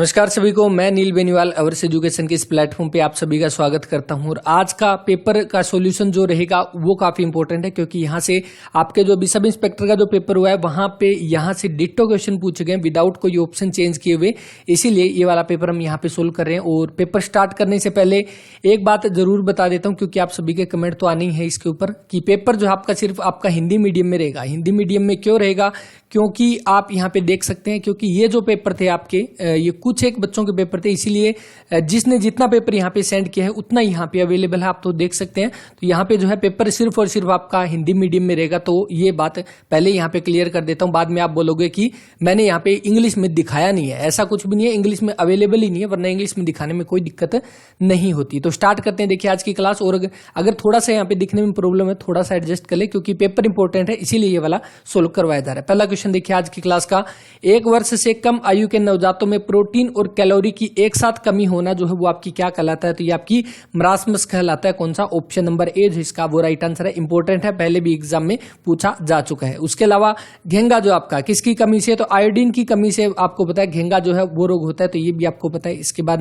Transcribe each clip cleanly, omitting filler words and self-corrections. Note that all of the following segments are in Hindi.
नमस्कार सभी को, मैं नील बेनीवाल अवर्स एजुकेशन के इस प्लेटफॉर्म पे आप सभी का स्वागत करता हूं। और आज का पेपर का सॉल्यूशन जो रहेगा वो काफी इंपॉर्टेंट है, क्योंकि यहां से आपके जो भी सब इंस्पेक्टर का जो पेपर हुआ है वहां पे यहां से डिट्टो क्वेश्चन पूछे गए विदाउट कोई ऑप्शन चेंज किए हुए, इसीलिए ये वाला पेपर हम यहाँ पे सोल्व कर रहे हैं। और पेपर स्टार्ट करने से पहले एक बात जरूर बता देता हूँ, क्योंकि आप सभी के कमेंट तो आने ही है इसके ऊपर, कि पेपर जो आपका सिर्फ आपका हिंदी मीडियम में रहेगा। हिंदी मीडियम में क्यों रहेगा? क्योंकि आप यहाँ पे देख सकते हैं, क्योंकि ये जो पेपर थे आपके, ये कुछ एक बच्चों के पेपर थे, इसीलिए जिसने जितना पेपर यहाँ पे सेंड किया है उतना यहाँ पे अवेलेबल है, आप तो देख सकते हैं। तो यहाँ पे जो है पेपर सिर्फ और सिर्फ आपका हिंदी मीडियम में रहेगा। तो ये बात पहले यहाँ पे क्लियर कर देता हूँ, बाद में आप बोलोगे कि मैंने यहाँ पे इंग्लिश में दिखाया नहीं है। ऐसा कुछ भी नहीं है, इंग्लिश में अवेलेबल ही नहीं है, वरना इंग्लिश में दिखाने में कोई दिक्कत नहीं होती। तो स्टार्ट करते हैं, देखिए आज की क्लास। और अगर थोड़ा सा यहाँ पे दिखने में प्रॉब्लम है, थोड़ा सा एडजस्ट कर ले, क्योंकि पेपर इंपॉर्टेंट है, इसीलिए ये वाला सोल्व करवाया जा रहा है। पहला क्वेश्चन देखिए आज की क्लास का, 1 वर्ष से कम आयु के नवजातों में प्रोटीन और कैलोरी की एक साथ कमी होना जो है वो आपकी क्या कहलाता है? तो ये आपकी मरासमस कहलाता है। कौन सा? ऑप्शन नंबर ए जो इसका वो राइट आंसर है। इंपॉर्टेंट है, पहले भी एग्जाम में पूछा जा चुका है। उसके अलावा घेंगा जो आपका किसकी कमी से? तो आयोडीन की कमी से आपको पता है घेंगा जो है वो रोग होता है, तो ये भी आपको पता है। इसके बाद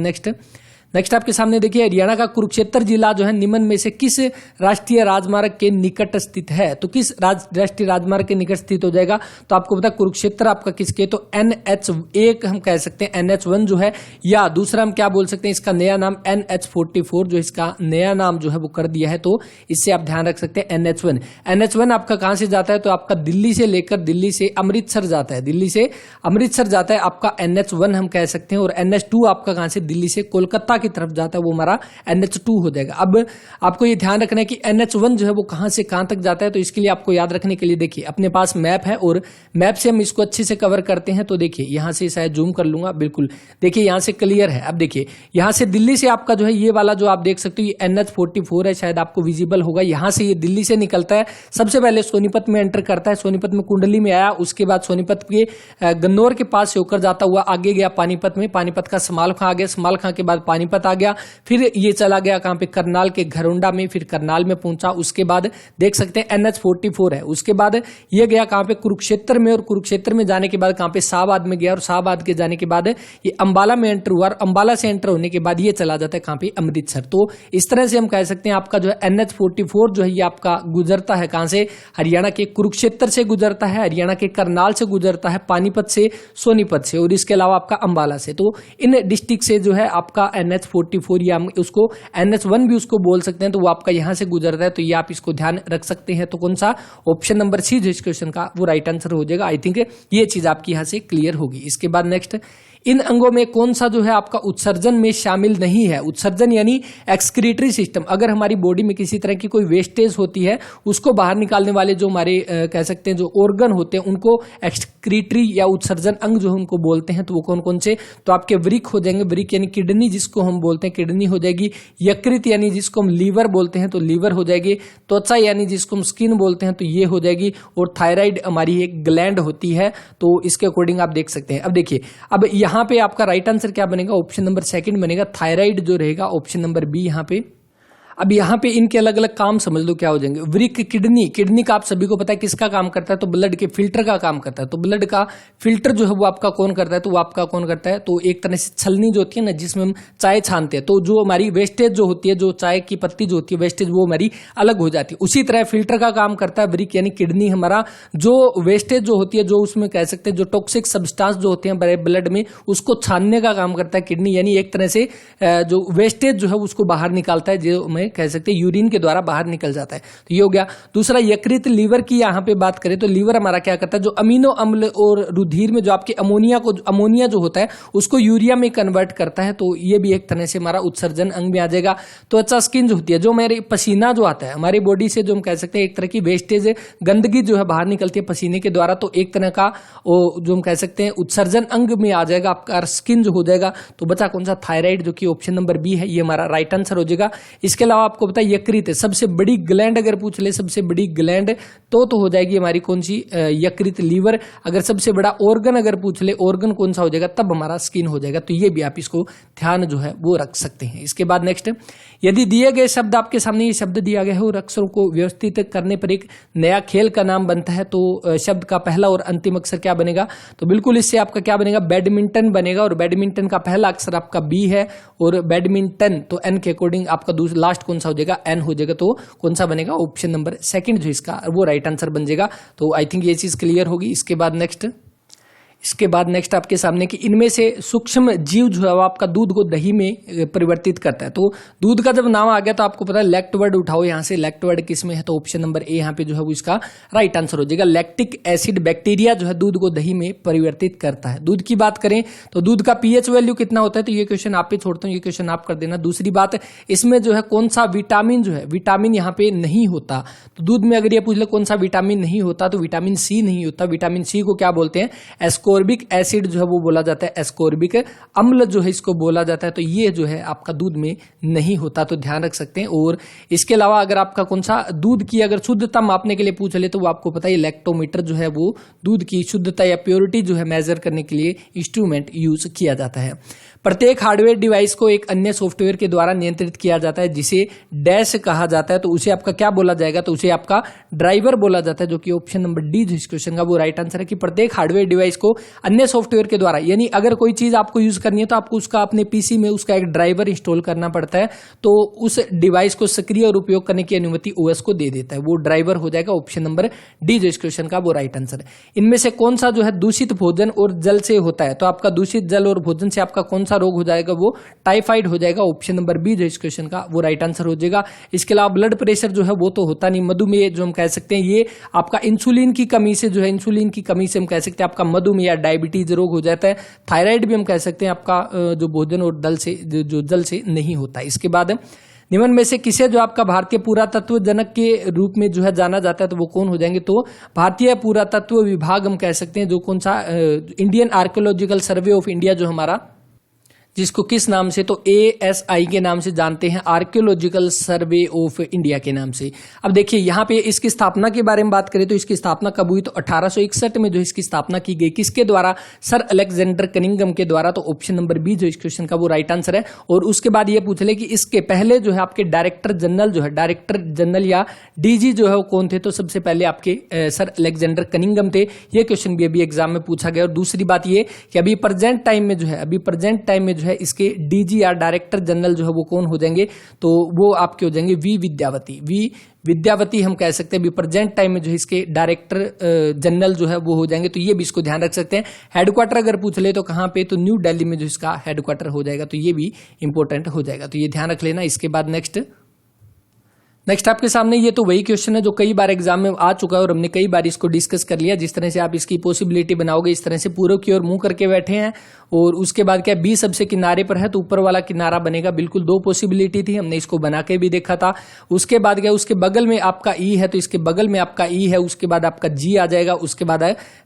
नेक्स्ट आपके सामने देखिए, हरियाणा का कुरुक्षेत्र जिला जो है निम्न में से किस राष्ट्रीय राजमार्ग के निकट स्थित है? तो किस राष्ट्रीय राजमार्ग के निकट स्थित हो जाएगा? तो आपको पता है कुरुक्षेत्र आपका किसके? तो NH1 हम कह सकते हैं, NH1 जो है, या दूसरा हम क्या बोल सकते हैं, इसका नया नाम NH44 जो इसका नया नाम जो है वो कर दिया है। तो इससे आप ध्यान रख सकते हैं NH1 आपका कहां से जाता है? तो आपका दिल्ली से लेकर दिल्ली से अमृतसर जाता है, दिल्ली से अमृतसर जाता है आपका NH1 हम कह सकते हैं। और NH2 आपका कहां से? दिल्ली से कोलकाता की तरफ जाता है, वो हमारा NH2 हो जाएगा। अब आपको ये ध्यान रखना है कि NH1 जो है वो कहां से कहां तक जाता है। तो इसके लिए आपको याद रखने के लिए देखिए अपने पास मैप है, और मैप से हम इसको अच्छे से कवर करते हैं। तो देखिए यहां से शायद जूम कर लूंगा, बिल्कुल देखिए यहां से क्लियर है। अब देखिए यहां से दिल्ली से आपका जो है ये वाला जो आप देख सकते हो, ये NH44 है, शायद आपको विजिबल होगा। यहां से ये दिल्ली से निकलता है, सबसे पहले सोनीपत में एंटर करता है, सोनीपत में कुंडली में आया, उसके बाद सोनीपत के गन्नौर के पास से होकर जाता हुआ आगे गया पानीपत में, पानीपत का समाल खां आ गया, समाल खां के बाद पानीपत आ गया, फिर ये चला गया कहां पे? करनाल के घरोंडा में, फिर करनाल में पहुंचा। उसके बाद देख सकते हैं NH44 है। उसके बाद ये गया कहां पे? कुरुक्षेत्र में, और कुरुक्षेत्र में जाने के बाद कहां पे? शाहबाद में गया, और शाहबाद के जाने के बाद ये अंबाला में एंटर हुआ, और अंबाला से एंटर होने के बाद ये चला जाता है कहां पे? अमृतसर। तो इस तरह से हम कह सकते हैं आपका जो है NH44 जो है ये आपका गुजरता है कहां से? हरियाणा के कुरुक्षेत्र से गुजरता है, हरियाणा के करनाल से गुजरता है, पानीपत से, सोनीपत से, और इसके अलावा आपका अंबाला से। तो इन डिस्ट्रिक्ट से जो है आपका NH44 या हम उसको NH1 भी उसको बोल सकते हैं, तो वो आपका यहां से गुजरता है। तो ये आप इसको ध्यान रख सकते हैं। तो कौन सा? ऑप्शन नंबर सी जो इस क्वेश्चन का वो राइट आंसर हो जाएगा। आई थिंक ये चीज आपकी यहां से क्लियर होगी। इसके बाद नेक्स्ट, इन अंगों में कौन सा जो है आपका उत्सर्जन में शामिल नहीं है? उत्सर्जन यानी एक्सक्रीटरी सिस्टम। अगर हमारी बॉडी में किसी तरह की कोई वेस्टेज होती है, उसको बाहर निकालने वाले जो हमारे कह सकते हैं जो ऑर्गन होते हैं, उनको एक्सक्रीटरी या उत्सर्जन अंग जो उनको बोलते हैं। तो वो कौन कौन से? तो आपके वृक हो जाएंगे, वृक यानी किडनी जिसको हम बोलते हैं, किडनी हो जाएगी। यकृत यानी जिसको हम लीवर बोलते हैं, तो लीवर हो जाएगी। त्वचा यानी जिसको हम स्किन बोलते हैं, तो ये हो जाएगी। और थायराइड हमारी एक ग्लैंड होती है, तो इसके अकॉर्डिंग आप देख सकते हैं। अब देखिए, अब यहाँ पे आपका राइट आंसर क्या बनेगा? ऑप्शन नंबर सेकंड बनेगा, थायराइड जो रहेगा, ऑप्शन नंबर बी यहाँ पे। अब यहाँ पे इनके अलग अलग काम समझ लो क्या हो जाएंगे। वृक्क, किडनी का आप सभी को पता है किसका काम करता है? तो ब्लड के फिल्टर का काम करता है। तो ब्लड का फिल्टर जो है वो आपका कौन करता है? तो वो आपका कौन करता है? तो एक तरह से छलनी जो होती है ना, जिसमें हम चाय छानते हैं, तो जो हमारी वेस्टेज जो होती है, जो चाय की पत्ती जो होती है वेस्टेज, वो हमारी अलग हो जाती है। उसी तरह फिल्टर का काम करता है वृक्क यानी किडनी हमारा, जो वेस्टेज जो होती है, जो उसमें कह सकते हैं जो टॉक्सिक सब्सटेंस जो होते हैं ब्लड में, उसको छानने का काम करता है किडनी, यानी एक तरह से जो वेस्टेज जो है उसको बाहर निकालता है, जो हमें कह सकते हैं यूरिन के द्वारा बाहर निकल जाता है। तो ये हो गया। दूसरा यकृत, लीवर की यहां पे बात करें तो लीवर हमारा क्या करता है? जो अमीनो अम्ल और रुधिर में जो आपके अमोनिया जो होता है उसको यूरिया में कन्वर्ट करता है। तो ये भी एक तरह से हमारा उत्सर्जन अंग में आ जाएगा। तो अच्छा, स्किन जो होती है, जो हमारे पसीना जो आता है हमारी बॉडी से, जो हम कह सकते हैं एक तरह की वेस्टेज गंदगी जो है बाहर निकलती है पसीने के द्वारा, तो एक तरह का जो हम कह सकते हैं उत्सर्जन अंग में आ जाएगा, आपका स्किन जो हो जाएगा। तो बचा कौन सा? थायराइड, जो कि ऑप्शन नंबर बी है, ये हमारा राइट आंसर हो जाएगा। इसके अलावा अलावा आपको पता है यकृत, सबसे बड़ी ग्लैंड अगर पूछ ले, सबसे बड़ी ग्लैंड तो हो जाएगी हमारी कौन सी, यकृत। लीवर अगर सबसे बड़ा ऑर्गन अगर पूछ ले, ऑर्गन कौन सा हो जाएगा, तब हमारा स्किन हो जाएगा। तो ये भी आप इसको ध्यान जो है वो रख सकते हैं। इसके बाद नेक्स्ट, यदि दिए गए शब्द आपके सामने ये शब्द दिया गया है और अक्षरों को व्यवस्थित करने पर एक नया खेल का नाम बनता है, तो शब्द का पहला और अंतिम अक्षर क्या बनेगा, तो बिल्कुल इससे आपका क्या बनेगा, बैडमिंटन बनेगा। और बैडमिंटन का पहला अक्षर आपका बी है और बैडमिंटन तो एन के अकॉर्डिंग आपका लास्ट कौन सा हो जाएगा, एन हो जाएगा। तो कौन सा बनेगा, ऑप्शन नंबर सेकंड जो इसका वो राइट आंसर बन जाएगा। तो आई थिंक ये चीज क्लियर होगी। इसके बाद नेक्स्ट आपके सामने कि इनमें से सूक्ष्म जीव जो है वो आपका दूध को दही में परिवर्तित करता है। तो दूध का जब नाम आ गया तो आपको पता है लैक्ट वर्ड उठाओ, यहां से लैक्ट वर्ड किस में है, तो ऑप्शन नंबर ए यहाँ पे जो है वो इसका राइट आंसर हो जाएगा। लैक्टिक एसिड बैक्टीरिया जो है दूध को दही में परिवर्तित करता है। दूध की बात करें तो दूध का पीएच वैल्यू कितना होता है, तो ये क्वेश्चन आप पे छोड़ता हूँ, ये क्वेश्चन आप कर देना। दूसरी बात, इसमें जो है कौन सा विटामिन जो है, विटामिन यहाँ पे नहीं होता। तो दूध में अगर ये पूछ ले कौन सा विटामिन नहीं होता, तो विटामिन सी नहीं होता। विटामिन सी को क्या बोलते हैं, एस्कोर्बिक एसिड जो है वो बोला जाता है, एस्कोर्बिक अम्ल जो है इसको बोला जाता है। तो ये जो है आपका दूध में नहीं होता, तो ध्यान रख सकते हैं। और इसके अलावा अगर आपका कौन सा दूध की अगर शुद्धता मापने के लिए पूछ ले तो वो आपको पता है लैक्टोमीटर जो है वो दूध की शुद्धता या प्योरिटी जो है मेजर करने के लिए इंस्ट्रूमेंट यूज किया जाता है। प्रत्येक हार्डवेयर डिवाइस को एक अन्य सॉफ्टवेयर के द्वारा नियंत्रित किया जाता है जिसे डैश कहा जाता है। तो उसे आपका क्या बोला जाएगा, तो उसे आपका ड्राइवर बोला जाता है, जो कि ऑप्शन नंबर डी जो इस क्वेश्चन का वो राइट आंसर है कि प्रत्येक हार्डवेयर डिवाइस को अन्य सॉफ्टवेयर के द्वारा, यानी अगर कोई चीज आपको यूज करनी है तो आपको उसका अपने पीसी में उसका एक ड्राइवर इंस्टॉल करना पड़ता है, तो उस डिवाइस को सक्रिय और उपयोग करने की अनुमति ओएस को दे देता है, वो ड्राइवर हो जाएगा। ऑप्शन नंबर डी जो इस क्वेश्चन का वो राइट आंसर है। इनमें से कौन सा जो है दूषित भोजन और जल से होता है, तो आपका दूषित जल और भोजन से आपका कौन सा रोग हो जाएगा, वो टाइफाइड हो जाएगा। ऑप्शन नंबर बी जो इस क्वेश्चन का वो राइट आंसर हो जाएगा। इसके अलावा ब्लड प्रेशर जो है वो तो होता नहीं। मधुमेह जो हम कह सकते हैं ये आपका इंसुलिन की कमी से जो है, इंसुलिन की कमी से हम कह सकते हैं आपका मधुमेह या डायबिटीज रोग हो जाता है। थायराइड भी हम कह सकते हैं आपका जो भोजन और दल से जो जल से नहीं होता। इसके बाद निम्न में से किसे जो आपका भारतीय पुरातत्व जनक के रूप में जो है जाना जाता है, तो वो कौन हो जाएंगे, तो भारतीय पुरातत्व विभाग हम कह सकते हैं, जो कौन सा Indian archaeological survey of India जो हमारा, जिसको किस नाम से, तो ASI के नाम से जानते हैं, आर्कियोलॉजिकल सर्वे ऑफ इंडिया के नाम से। अब देखिए यहाँ पे इसकी स्थापना के बारे में बात करें तो इसकी स्थापना कब हुई, तो 1861 में जो इसकी स्थापना की गई, किसके द्वारा, सर अलेक्जेंडर कनिंघम के द्वारा। तो ऑप्शन नंबर बी जो इस क्वेश्चन का वो राइट आंसर है। और उसके बाद ये पूछ ले कि इसके पहले जो है आपके डायरेक्टर जनरल जो है, डायरेक्टर जनरल या DG जो है वो कौन थे, तो सबसे पहले आपके सर अलेक्जेंडर कनिंघम थे। ये क्वेश्चन भी अभी एग्जाम में पूछा गया। और दूसरी बात ये कि अभी प्रेजेंट टाइम में जो है इसके DG या डायरेक्टर जनरल जो है वो कौन हो जाएंगे, तो वो आपके हो जाएंगे वी विद्यावती हम कह सकते हैं। अभी प्रेजेंट टाइम में जो है इसके डायरेक्टर जनरल जो है वो हो जाएंगे। तो ये भी इसको ध्यान रख सकते हैं। हेडक्वार्टर अगर पूछ ले तो कहां पे, तो न्यू दिल्ली में जो इसका हेडक्वार्टर हो जाएगा। तो ये भी इंपॉर्टेंट हो जाएगा, तो ये ध्यान रख लेना। इसके बाद नेक्स्ट आपके सामने ये तो वही क्वेश्चन है जो कई बार एग्जाम में आ चुका है और हमने कई बार इसको डिस्कस कर लिया। जिस तरह से आप इसकी पॉसिबिलिटी बनाओगे, इस तरह से पूरे की ओर मुंह करके बैठे हैं और उसके बाद क्या बी सबसे किनारे पर है तो ऊपर वाला किनारा बनेगा। बिल्कुल दो पॉसिबिलिटी थी, हमने इसको बना के भी देखा था। उसके बाद क्या, उसके बगल में आपका ई है तो इसके बगल में आपका ई है, उसके बाद आपका जी आ जाएगा, उसके बाद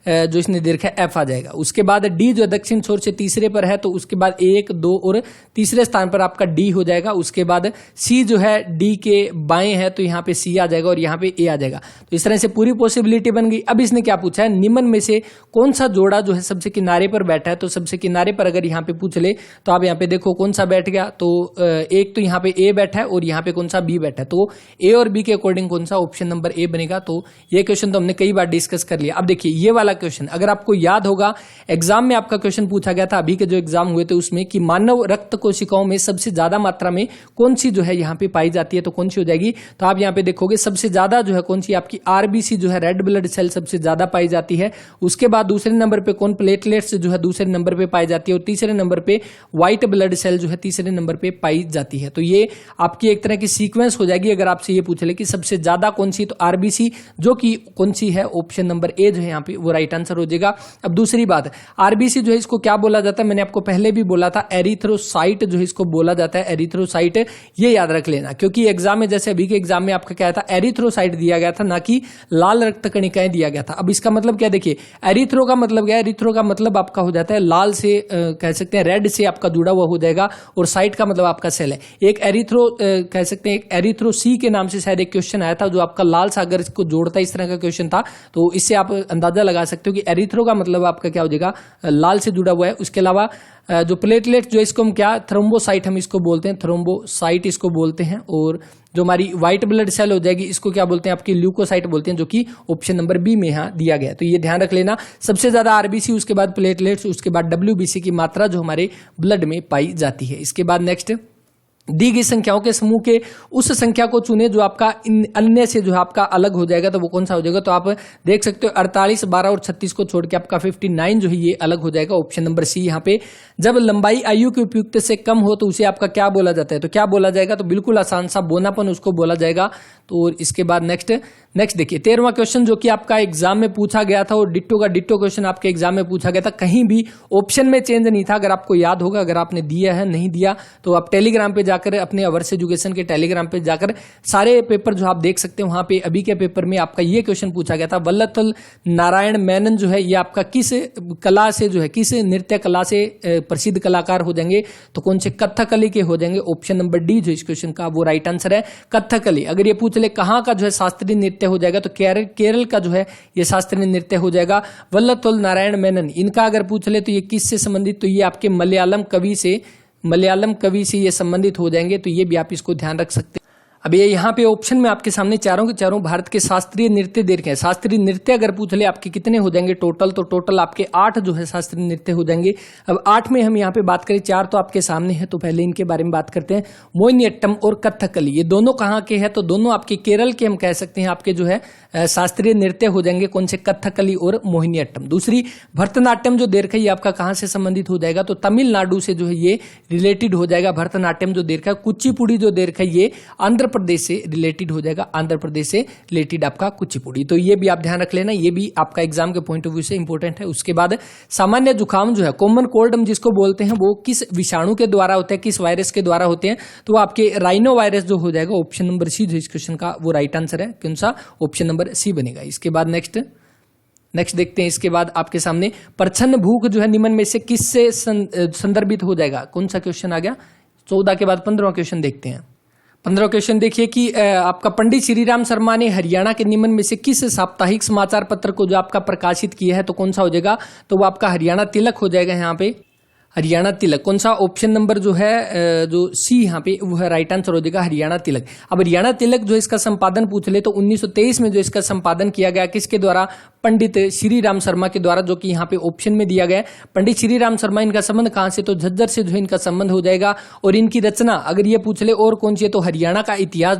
जो इसने दे रखा है एफ आ जाएगा। उसके बाद डी जो दक्षिण छोर से तीसरे पर है तो उसके बाद 1, 2 और तीसरे स्थान पर आपका डी हो जाएगा। उसके बाद सी जो है डी के बाएं है तो यहाँ पे सी आ जाएगा और यहाँ पे ए आ जाएगा। तो इस तरह से पूरी पॉसिबिलिटी बन गई। अब इसने क्या पूछा है, निम्न में से कौन सा जोड़ा जो है सबसे किनारे पर बैठा है। तो सबसे किनारे पर अगर यहाँ पे पूछ ले तो आप यहाँ पे देखो कौन सा बैठ गया, तो एक तो यहाँ पे ए बैठा है और यहाँ पे कौन सा बी बैठा है। तो ए और बी के अकॉर्डिंग कौन सा, ऑप्शन नंबर ए बनेगा। तो ये क्वेश्चन तो हमने कई बार डिस्कस कर लिया। अब देखिए ये वाला क्वेश्चन अगर आपको याद होगा, एग्जाम में आपका क्वेश्चन पूछा गया था अभी के जो एग्जाम हुए थे उसमें, कि मानव रक्त कोशिकाओं में सबसे ज्यादा मात्रा में कौन सी जो है यहाँ पे पाई जाती है, तो कौन सी हो जाएगी। तो आप यहाँ पे देखोगे सबसे ज्यादा जो है कौन सी, आपकी आरबीसी जो है रेड ब्लड सेल सबसे ज्यादा पाई जाती है। उसके बाद दूसरे नंबर पे कौन, प्लेटलेट्स जो है दूसरे नंबर पे पाई जाती है। और तीसरे नंबर पे व्हाइट ब्लड सेल जो है तीसरे नंबर पे पाई जाती है। तो ये आपकी एक तरह की सीक्वेंस हो जाएगी अगर आपसे ये पूछ ले कि सबसे ज्यादा कौन सी, तो आरबीसी जो कि कौन सी है, ऑप्शन नंबर ए जो है यहाँ पे वो राइट आंसर हो जाएगा। अब दूसरी बात, आरबीसी जो है इसको क्या बोला जाता है, मैंने आपको पहले भी बोला था एरिथ्रोसाइट जो है इसको बोला जाता है, एरिथ्रोसाइट। ये याद रख लेना क्योंकि एग्जाम में जैसे अभी अभी के एग्जाम में आपका क्या था, एरिथ्रोसाइट दिया गया था, ना कि लाल रक्त कणिकाएं दिया गया था। अब इसका मतलब क्या, देखिए एरिथ्रो का मतलब क्या है, एरिथ्रो का मतलब आपका हो जाता है लाल से कह सकते हैं रेड से आपका जुड़ा हुआ हो जाएगा, और साइट का मतलब आपका सेल है। एक एरिथ्रो कह सकते हैं, एक एरिथ्रो सी के नाम से शायद एक क्वेश्चन आया था जो आपका लाल सागर को जोड़ता है, इस तरह का क्वेश्चन था। तो इससे आप अंदाजा लगा सकते हो कि एरिथ्रो का मतलब आपका क्या हो जाएगा, लाल से जुड़ा हुआ है। उसके अलावा जो प्लेटलेट जो इसको हम क्या, थ्रोम्बोसाइट हम इसको बोलते हैं, थ्रोम्बोसाइट इसको बोलते हैं। और जो हमारी व्हाइट ब्लड सेल हो जाएगी इसको क्या बोलते हैं, आपकी ल्यूकोसाइट बोलते हैं, जो कि ऑप्शन नंबर बी में यहाँ दिया गया है। तो ये ध्यान रख लेना, सबसे ज्यादा आरबीसी, उसके बाद प्लेटलेट्स, उसके बाद डब्ल्यूबीसी की मात्रा जो हमारे ब्लड में पाई जाती है। इसके बाद नेक्स्ट, दी गई संख्याओं के समूह के उस संख्या को चुने जो आपका इन अन्य से जो है आपका अलग हो जाएगा, तो वो कौन सा हो जाएगा। तो आप देख सकते हो 48, 12 और 36 को छोड़ के आपका 59 जो है ये अलग हो जाएगा, ऑप्शन नंबर सी यहाँ पे। जब लंबाई आयु के उपयुक्त से कम हो तो उसे आपका क्या बोला जाता है, तो क्या बोला जाएगा, तो बिल्कुल आसान सा बोनापन उसको बोला जाएगा। तो इसके बाद नेक्स्ट देखिए 13वां क्वेश्चन जो कि आपका एग्जाम में पूछा गया था, और डिट्टो का डिट्टो क्वेश्चन आपके एग्जाम में पूछा गया था, कहीं भी ऑप्शन में चेंज नहीं था। अगर आपको याद होगा, अगर आपने दिया है नहीं दिया तो आप टेलीग्राम पे जाकर, अपने अवर्स एजुकेशन के टेलीग्राम पे जाकर सारे पेपर जो आप देख सकते हैं, वहां पे अभी के पेपर में आपका ये क्वेश्चन पूछा गया था, वल्लथल नारायण मेनन जो है ये आपका किस कला से जो है, किस नृत्य कला से प्रसिद्ध कलाकार हो जाएंगे, तो कौन से, कथकली के हो जाएंगे। ऑप्शन नंबर डी जो इस क्वेश्चन का वो राइट आंसर है, कथकली। अगर ये पूछ ले कहाँ का जो है शास्त्रीय नृत्य हो जाएगा, तो केरल का जो है ये शास्त्रीय नृत्य हो जाएगा। वल्लथल नारायण मेनन, इनका अगर पूछ ले तो ये किससे संबंधित, तो ये आपके मलयालम कवि से ये संबंधित हो जाएंगे। तो ये भी आप इसको ध्यान रख सकते हैं। अब ये यहाँ पे ऑप्शन में आपके सामने चारों के चारों भारत के शास्त्रीय नृत्य दे रखे हैं। शास्त्रीय नृत्य अगर पूछ ले आपके कितने हो जाएंगे टोटल, तो टोटल आपके 8 जो है शास्त्रीय नृत्य हो जाएंगे। अब 8 में हम यहाँ पे बात करें, 4 तो आपके सामने है, तो पहले इनके बारे में बात करते हैं। मोहिनीअट्टम और कथकली, ये दोनों कहाँ के हैं, तो दोनों आपके केरल के हम कह सकते हैं, आपके जो है शास्त्रीय नृत्य हो जाएंगे, कौन से, कथकली और मोहिनीअट्टम। दूसरी भरतनाट्यम जो दे रखा है ये आपका कहाँ से संबंधित हो जाएगा, तो तमिलनाडु से जो है ये रिलेटेड हो जाएगा। भरतनाट्यम जो दे रखा है, कुचिपुड़ी जो दे रखा है ये आंध्र प्रदेश से रिलेटेड हो जाएगा, आंध्र प्रदेश से रिलेटेड आपका कुचिपुड़ी। तो ये भी आप ध्यान रख लेना, ये भी आपका एग्जाम के पॉइंट ऑफ व्यू से इंपॉर्टेंट है। उसके बाद सामान्य जुकाम जो है, कॉमन कोल्ड हम जिसको बोलते हैं, वो किस विषाणु के द्वारा होते हैं, किस वायरस के द्वारा होते हैं, तो आपके राइनो वायरस जो हो जाएगा, ऑप्शन नंबर सी जो इस क्वेश्चन का वो राइट आंसर है। कौन सा, ऑप्शन नंबर सी बनेगा। इसके बाद नेक्स्ट देखते हैं। इसके बाद आपके सामने प्रच्छन्न भूख जो है निम्न में से किससे संदर्भित हो जाएगा, कौन सा क्वेश्चन आ गया। 14 के बाद 15वां क्वेश्चन देखते हैं। 15वां क्वेश्चन देखिए कि आपका पंडित श्रीराम शर्मा ने हरियाणा के निम्न में से किस साप्ताहिक समाचार पत्र को जो आपका प्रकाशित किया है, तो कौन सा हो जाएगा, तो वो आपका हरियाणा तिलक हो जाएगा। यहाँ पे हरियाणा तिलक, कौन सा, ऑप्शन नंबर जो है जो सी यहाँ पे वो है राइट आंसर हो जाएगा, हरियाणा तिलक। अब हरियाणा तिलक जो इसका संपादन पूछ ले तो 1923 में जो इसका संपादन किया गया, किसके द्वारा, पंडित श्री राम शर्मा के द्वारा, जो कि यहाँ पे ऑप्शन में दिया गया है। पंडित श्री राम शर्मा, इनका संबंध कहाँ से, तो झज्जर से जो है इनका संबंध हो जाएगा। और इनकी रचना अगर ये पूछ ले और कौन सी है, तो हरियाणा का इतिहास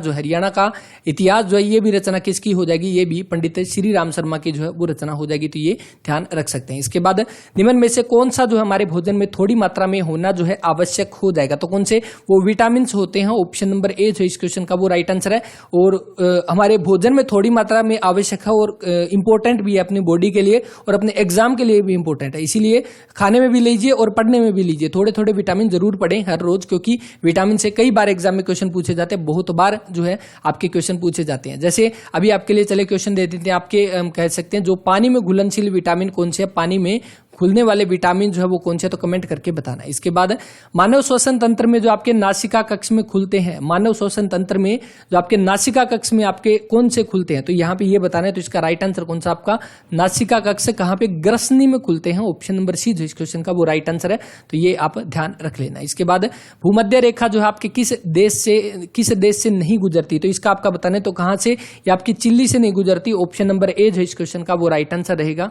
जो है ये भी रचना किसकी हो जाएगी, ये भी पंडित श्री राम शर्मा की जो है वो रचना हो जाएगी। तो ये ध्यान रख सकते हैं। इसके बाद निम्न में से कौन सा जो हमारे भोजन में थोड़ी मात्रा में होना जो है आवश्यक हो जाएगा, तो कौन से, वो विटामिन होते हैं, ऑप्शन नंबर ए जो इस क्वेश्चन का वो राइट आंसर है। और हमारे भोजन में थोड़ी मात्रा में आवश्यक है और इंपॉर्टेंट भी है अपनी बॉडी के लिए और अपने एग्जाम के लिए भी इंपॉर्टेंट है। इसीलिए खाने में भी लीजिए और पढ़ने में भी लीजिए, थोड़े थोड़े विटामिन जरूर पढ़ें हर रोज, क्योंकि विटामिन से कई बार एग्जाम में क्वेश्चन पूछे जाते हैं, बहुत बार जो है आपके क्वेश्चन पूछे जाते हैं। जैसे अभी आपके लिए चले क्वेश्चन दे देते हैं, आपके कह सकते हैं जो पानी में घुलनशील विटामिन कौन से है, पानी में खुलने वाले विटामिन जो है वो कौन से, तो कमेंट करके बताना। इसके बाद मानव श्वसन तंत्र में जो आपके नासिका कक्ष में खुलते हैं, मानव श्वसन तंत्र में जो आपके नासिका कक्ष में आपके कौन से खुलते हैं, तो यहाँ पे ये बताना है। तो इसका राइट आंसर कौन सा आपका, नासिका कक्ष कहाँ पे, ग्रसनी में खुलते हैं, ऑप्शन नंबर सी जो इस क्वेश्चन का वो राइट आंसर है। तो ये आप ध्यान रख लेना। इसके बाद भूमध्य रेखा जो है आपके किस देश से नहीं गुजरती, तो इसका आपका बताना है। तो कहाँ से, ये आपकी चिल्ली से नहीं गुजरती, ऑप्शन नंबर ए जो इस क्वेश्चन का वो राइट आंसर रहेगा।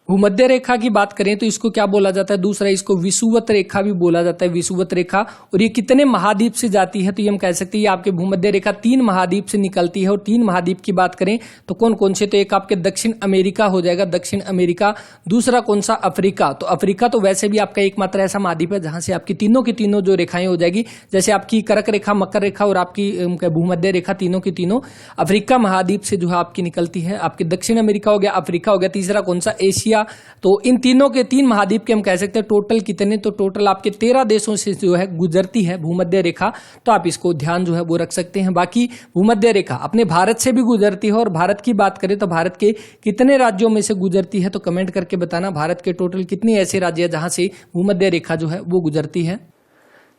भूमध्य रेखा की बात करें तो इसको क्या बोला जाता है, दूसरा इसको विषुवत रेखा भी बोला जाता है, विषुवत रेखा। और ये कितने महाद्वीप से जाती है, तो ये हम कह सकते हैं ये आपके भूमध्य रेखा 3 महाद्वीप से निकलती है। और 3 महाद्वीप की बात करें तो कौन कौन से, तो एक आपके दक्षिण अमेरिका हो जाएगा, दक्षिण अमेरिका। दूसरा कौन सा, अफ्रीका। तो अफ्रीका तो वैसे भी आपका एकमात्र ऐसा महाद्वीप है जहां से आपकी तीनों की तीनों जो रेखाएं हो जाएगी, जैसे आपकी कर्क रेखा, मकर रेखा और आपकी भूमध्य रेखा, तीनों की तीनों अफ्रीका महाद्वीप से जो है आपकी निकलती है। आपके दक्षिण अमेरिका हो गया, अफ्रीका हो गया। तीसरा कौन सा, एशिया किया तो इन तीनों के 3 महाद्वीप के हम कह सकते हैं टोटल कितने, तो टोटल आपके 13 देशों से जो है गुजरती है भूमध्य रेखा, तो आप इसको ध्यान जो है वो रख सकते हैं। बाकी भूमध्य रेखा अपने भारत से भी गुजरती है, और भारत की बात करें तो भारत के कितने राज्यों में से गुजरती है, तो कमेंट करके बताना भारत के टोटल कितने ऐसे राज्य हैं जहां से भूमध्य रेखा जो है वो गुजरती है।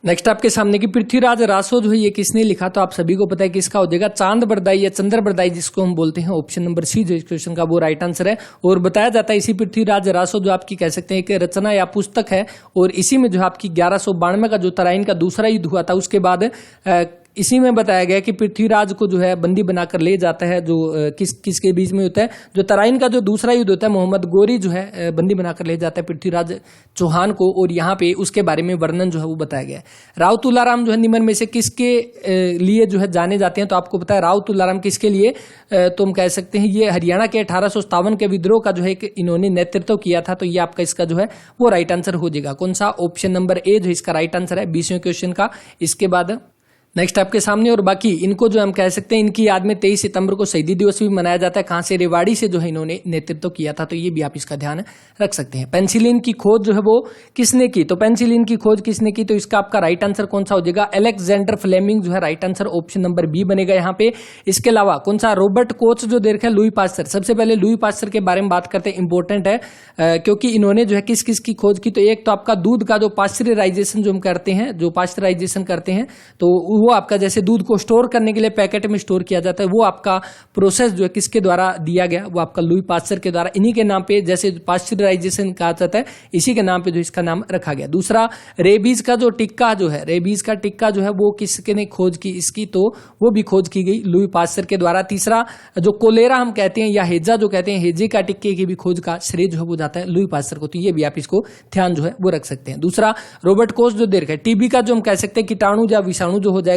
नेक्स्ट आपके सामने की पृथ्वीराज रासो जो है ये किसने लिखा, तो आप सभी को पता है किसका हो जाएगा, चांद बरदाई या चंद्र बरदाई जिसको हम बोलते हैं, ऑप्शन नंबर सी जो इस क्वेश्चन का वो राइट आंसर है। और बताया जाता है इसी पृथ्वीराज रासो जो आपकी कह सकते हैं एक रचना या पुस्तक है, और इसी में जो है आपकी 1192 का जो तराइन का दूसरा युद्ध हुआ था उसके बाद इसी में बताया गया कि पृथ्वीराज को जो है बंदी बनाकर ले जाता है, जो किसके बीच में होता है, जो तराइन का जो दूसरा युद्ध होता है, मोहम्मद गोरी जो है बंदी बनाकर ले जाता है पृथ्वीराज चौहान को, और यहाँ पे उसके बारे में वर्णन जो है वो बताया गया है। राव तुलाराम जो है निम्न में से किसके लिए जो है जाने जाते हैं, तो आपको पता है राव तुलाराम किसके लिए, तो हम कह सकते हैं ये हरियाणा के 1857 के विद्रोह का जो है इन्होंने नेतृत्व किया था, तो ये आपका इसका जो है वो राइट आंसर हो जाएगा। कौन सा, ऑप्शन नंबर ए जो इसका राइट आंसर है 20वें क्वेश्चन का। इसके बाद नेक्स्ट आपके सामने, और बाकी इनको जो हम कह सकते हैं इनकी याद में 23 सितंबर को शहीदी दिवस भी मनाया जाता है, कहां से, रेवाड़ी से जो है इन्होंने नेतृत्व किया था, तो ये भी आप इसका ध्यान रख सकते हैं। पेंसिलिन की खोज जो है वो किसने की, तो पेंसिलिन की खोज किसने की, तो इसका आपका राइट आंसर कौन सा हो जाएगा, अलेक्जेंडर फ्लेमिंग जो है right answer, option number B बनेगा यहाँ पे। इसके अलावा कौन सा, रॉबर्ट कोच जो दे रखा है लुई पास्चर। सबसे पहले लुई पास्चर के बारे में बात करते हैं, इंपॉर्टेंट है क्योंकि इन्होंने जो है किस किस की खोज की, तो एक तो आपका दूध का जो पास्चराइजेशन जो हम करते हैं, जो पास्चराइजेशन करते हैं, तो वो आपका जैसे दूध को स्टोर करने के लिए पैकेट में स्टोर किया जाता है, वो आपका प्रोसेस जो है किसके द्वारा दिया गया, वो आपका लुई पास्चर के द्वारा। इन्हीं के नाम पे जैसे पास्चराइजेशन कहा जाता है, इसी के नाम पे जो इसका नाम रखा गया। दूसरा, रेबीज का जो टिक्का जो है, रेबीज का टिक्का जो है वो किसके ने खोज की इसकी, तो वो भी खोज की गई लुई पास्चर के द्वारा। तीसरा, जो कोलेरा हम कहते हैं या हेजा जो कहते हैं, हेजे का टिक्के की भी खोज का श्रेय जो है वो जाता है लुई पास्चर को, तो ये भी आप इसको ध्यान जो है वो रख सकते हैं। दूसरा, रॉबर्ट कोच जो दे रखा है, टीबी का जो हम कह सकते हैं कीटाणु या विषाणु जो हो जाएगा,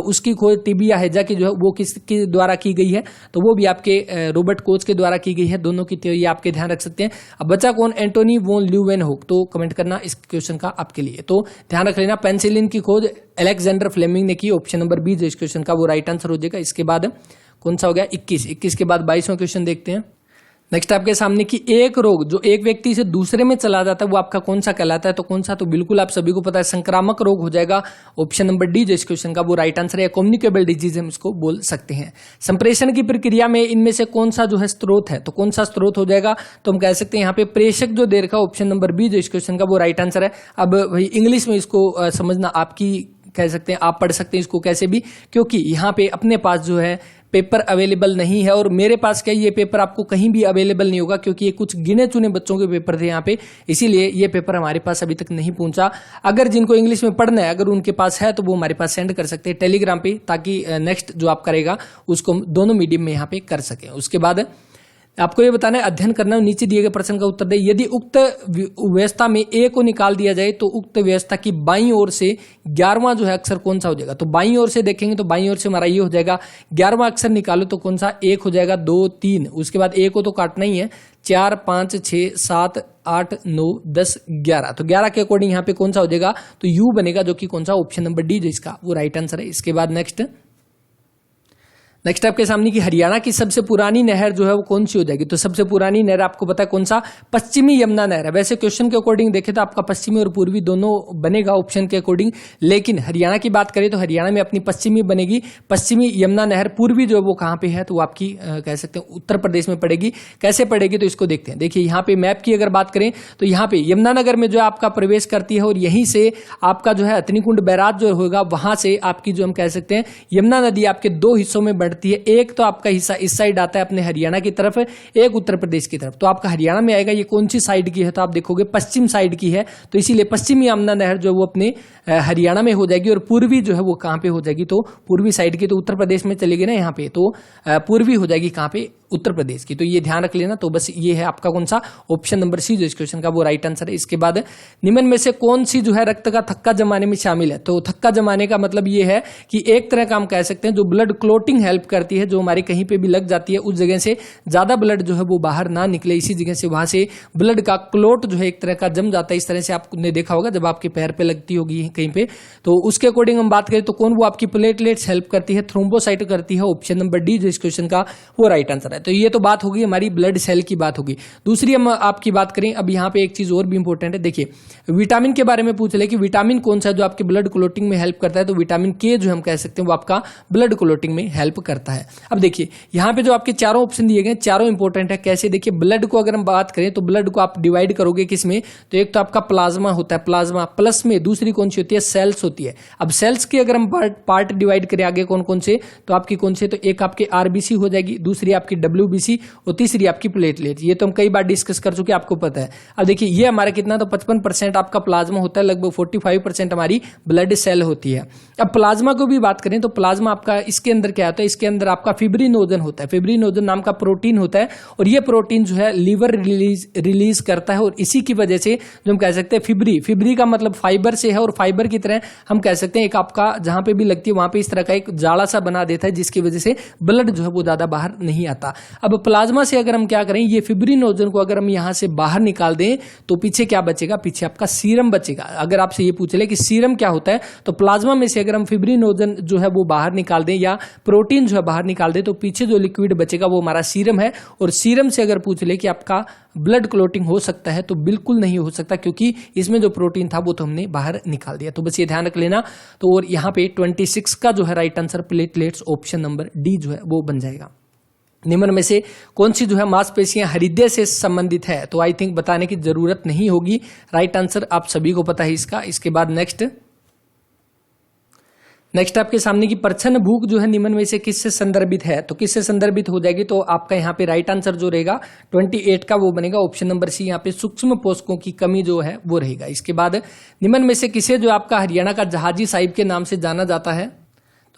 उसकी खोज टीबी या हेजा की जो है वो किसके द्वारा की गई है, तो वो भी आपके रॉबर्ट कोच के द्वारा की गई है। दोनों की थ्योरी आप के ध्यान रख सकते हैं। अब बचा कौन, एंटोनी वॉन ल्यूवेनहोक, तो कमेंट करना इस क्वेश्चन का आपके लिए, तो ध्यान रख लेना पेंसिलिन की खोज अलेक्जेंडर फ्लेमिंग ने की, ऑप्शन नंबर बी जो इस क्वेश्चन का वो राइट आंसर हो जाएगा। इसके बाद कौन सा हो गया, 21 के बाद 22वां क्वेश्चन देखते हैं। नेक्स्ट आपके सामने की एक रोग जो एक व्यक्ति से दूसरे में चला जाता है वो आपका कौन सा कहलाता है, तो कौन सा, तो बिल्कुल आप सभी को पता है संक्रामक रोग हो जाएगा, ऑप्शन नंबर डी जो इस क्वेश्चन का वो राइट आंसर है। कम्युनिकेबल डिजीज हम इसको बोल सकते हैं। संप्रेषण की प्रक्रिया में इनमें से कौन सा जो है स्त्रोत है, तो कौन सा स्त्रोत हो जाएगा, तो हम कह सकते हैं यहाँ पे प्रेषक जो दे रखा है, ऑप्शन नंबर बी जो इस क्वेश्चन का वो राइट आंसर है। अब भाई इंग्लिश में इसको समझना आपकी कह सकते हैं, आप पढ़ सकते हैं इसको कैसे भी, क्योंकि यहाँ पे अपने पास जो है पेपर अवेलेबल नहीं है, और मेरे पास क्या ये पेपर आपको कहीं भी अवेलेबल नहीं होगा, क्योंकि ये कुछ गिने चुने बच्चों के पेपर थे यहाँ पे, इसीलिए ये पेपर हमारे पास अभी तक नहीं पहुंचा। अगर जिनको इंग्लिश में पढ़ना है, अगर उनके पास है, तो वो हमारे पास सेंड कर सकते हैं टेलीग्राम पे, ताकि नेक्स्ट जो आप करेगा उसको दोनों मीडियम में यहाँ पे कर सके। उसके बाद आपको ये बताना है, अध्ययन करना है, नीचे दिए गए प्रश्न का उत्तर दे। यदि उक्त व्यवस्था में ए को निकाल दिया जाए तो उक्त व्यवस्था की बाईं ओर से 11वां जो है अक्षर कौन सा हो जाएगा, तो बाईं ओर से देखेंगे तो बाईं ओर से हमारा ये हो जाएगा, 11वां अक्षर निकालो तो कौन सा, 1 हो जाएगा, 2 3, उसके बाद ए को तो काटना ही है, 4 5 6 7 8 9 10 11, तो 11 के अकॉर्डिंग यहाँ पे कौन सा हो जाएगा, तो यू बनेगा, जो कि कौन सा, ऑप्शन नंबर डी जो इसका वो राइट आंसर है। इसके बाद नेक्स्ट आपके सामने की हरियाणा की सबसे पुरानी नहर जो है वो कौन सी हो जाएगी, तो सबसे पुरानी नहर आपको पता है कौन सा, पश्चिमी यमुना नहर है। वैसे क्वेश्चन के अकॉर्डिंग देखें तो आपका पश्चिमी और पूर्वी दोनों बनेगा ऑप्शन के अकॉर्डिंग, लेकिन हरियाणा की बात करें तो हरियाणा में अपनी पश्चिमी बनेगी। पश्चिमी यमुना नहर, पूर्वी जो है वो कहाँ पे है, तो वो आपकी कह सकते हैं उत्तर प्रदेश में पड़ेगी। कैसे पड़ेगी, तो इसको देखते हैं। देखिए यहाँ पे मैप की अगर बात करें तो यहाँ पे यमुनानगर में जो आपका प्रवेश करती है, और यहीं से आपका जो है अतनीकुंड बैराज जो होगा, वहां से आपकी जो हम कह सकते हैं यमुना नदी आपके 2 हिस्सों में बढ़ती है। एक तो आपका हिस्सा इस साइड आता है अपने हरियाणा की तरफ, एक उत्तर प्रदेश की तरफ, तो आपका हरियाणा में आएगा। ये कौन सी साइड की है, तो आप देखोगे पश्चिम साइड की है, तो इसीलिए पश्चिमी यमुना नहर जो वो अपने हरियाणा में हो जाएगी, और पूर्वी जो है वो कहां पे हो जाएगी, तो पूर्वी साइड की, तो उत्तर प्रदेश में चलेगी ना यहाँ पे, तो पूर्वी हो जाएगी कहां पे, उत्तर प्रदेश की, तो ये ध्यान रख लेना। तो बस ये है आपका कौन सा, ऑप्शन नंबर सी जो इस क्वेश्चन का वो राइट आंसर है। इसके बाद निम्न में से कौन सी जो है रक्त का थक्का जमाने में शामिल है, तो थक्का जमाने का मतलब ये है कि एक तरह का हम कह सकते हैं जो ब्लड क्लोटिंग हेल्प करती है, जो हमारे कहीं पे भी लग जाती है, उस जगह से ज्यादा ब्लड जो है वो बाहर ना निकले, इसी जगह से वहां से ब्लड का क्लोट जो है एक तरह का जम जाता है। इस तरह से आपने देखा होगा जब आपके पैर पे लगती होगी कहीं पे, तो उसके अकॉर्डिंग हम बात करें तो कौन, वो आपकी प्लेटलेट्स हेल्प करती है, थ्रोम्बोसाइट करती है, ऑप्शन नंबर डी जो इस क्वेश्चन का वो राइट आंसर है। है। तो ये तो बात होगी हमारी ब्लड सेल की बात होगी। दूसरी हम आपकी बात करें, अब यहाँ पे एक चीज और भी इंपॉर्टेंट है। देखिए विटामिन के बारे में पूछ ले कि विटामिन कौन सा है जो आपके ब्लड क्लोटिंग में हेल्प करता है, तो विटामिन के जो हम कह सकते हैं वो आपका ब्लड क्लोटिंग में हेल्प करता है। अब देखिए यहाँ पे जो आपके चारों ऑप्शन दिए गए चारों इंपॉर्टेंट है। कैसे? देखिए ब्लड को अगर हम बात करें तो ब्लड को आप डिवाइड करोगे किसमें, तो एक तो आपका प्लाज्मा होता है, प्लाज्मा प्लस में दूसरी कौन सी होती है, सेल्स होती है। अब सेल्स के अगर हम पार्ट डिवाइड करें आगे कौन कौन से, तो आपकी कौन से, तो एक आपके आरबीसी हो जाएगी, दूसरी आपकी डब्ल्यूबीसी और तीसरी आपकी प्लेटलेट। ये तो हम कई बार डिस्कस कर चुके, आपको पता है। अब देखिए ये हमारा कितना, तो 55% आपका प्लाज्मा होता है, लगभग 45% हमारी ब्लड सेल होती है। अब प्लाज्मा को भी बात करें तो प्लाज्मा आपका इसके अंदर क्या होता है, इसके अंदर आपका फिब्रिनोजन होता है। फिब्रिनोजन नाम का प्रोटीन होता है और ये प्रोटीन जो है लीवर रिलीज करता है और इसी की वजह से जो हम कह सकते हैं फिब्री का मतलब फाइबर से है और फाइबर की तरह हम कह सकते हैं एक आपका जहां पे भी लगती है वहां पे इस तरह का एक जाला सा बना देता है जिसकी वजह से ब्लड जो है वो ज्यादा बाहर नहीं आता। अब प्लाज्मा से अगर हम क्या करें, ये फिब्रिनोजन को अगर हम यहां से बाहर निकाल दें तो पीछे क्या बचेगा, पीछे आपका सीरम बचेगा। अगर आपसे ये पूछ ले कि सीरम क्या होता है, तो प्लाज्मा में से अगर हम फिब्रिनोजन जो है वो बाहर निकाल दें या प्रोटीन जो है बाहर निकाल दें तो पीछे जो लिक्विड बचेगा वो हमारा सीरम है। और सीरम से अगर पूछ ले कि आपका ब्लड क्लोटिंग हो सकता है, तो बिल्कुल नहीं हो सकता क्योंकि इसमें जो प्रोटीन था वो तो हमने बाहर निकाल दिया। तो बस ये ध्यान रख लेना। तो और यहाँ पे 26 का जो है right answer platelets option number D जो है वो बन जाएगा। निम्न में से कौन सी जो है मांसपेशियां हृदय से संबंधित है, तो आई थिंक बताने की जरूरत नहीं होगी, राइट आंसर आप सभी को पता है इसका। इसके बाद नेक्स्ट आपके सामने की प्रच्छन्न भूख जो है निम्न में से किससे संदर्भित है, तो किससे संदर्भित हो जाएगी, तो आपका यहाँ पे राइट आंसर जो रहेगा 28 का वो बनेगा ऑप्शन नंबर सी। यहाँ पे सूक्ष्म पोषकों की कमी जो है वो रहेगा। इसके बाद निम्न में से किसे जो आपका हरियाणा का जहाजी साहिब के नाम से जाना जाता है,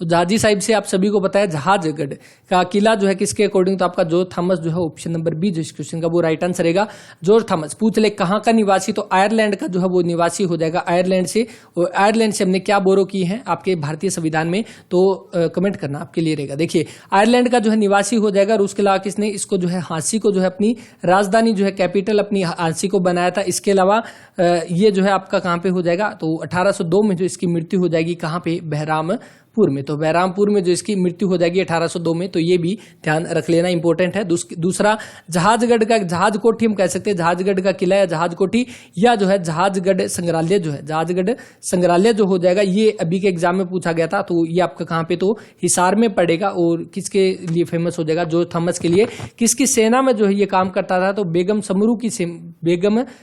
तो जहाजी साहिब से आप सभी को पता है जहाजगढ़ का किला जो है किसके अकॉर्डिंग, तो आपका जॉर्ज थॉमस जो है ऑप्शन नंबर बी जो इस क्वेश्चन का वो राइट आंसर रहेगा। जॉर्ज थॉमस पूछ ले कहाँ का निवासी, तो आयरलैंड का जो है वो निवासी हो जाएगा, आयरलैंड से। और आयरलैंड से हमने क्या बोरो की है आपके भारतीय संविधान में, तो कमेंट करना आपके लिए रहेगा। देखिए आयरलैंड का जो है निवासी हो जाएगा। और उसके अलावा किसने इसको जो है हाँसी को जो है अपनी राजधानी जो है कैपिटल अपनी हाँसी को बनाया था। इसके अलावा ये जो है आपका कहाँ पे हो जाएगा, तो 1802 में जो इसकी मृत्यु हो जाएगी कहाँ पे, बहरामपुर में। तो बहरामपुर में जो इसकी मृत्यु हो जाएगी 1802 में, तो ये भी ध्यान रख लेना इंपॉर्टेंट है। दूसरा जहाजगढ़ का जहाज कोठी हम कह सकते हैं, जहाजगढ़ का किला या जहाज कोठी या जो है जहाजगढ़ संग्रहालय जो है, जहाजगढ़ संग्रहालय जो हो जाएगा, ये अभी के एग्जाम में पूछा गया था। तो ये आपका कहाँ पे, तो हिसार में पड़ेगा। और किसके लिए फेमस हो जाएगा, जॉर्ज थॉमस के लिए। किसकी सेना में जो है ये काम करता था, तो बेगम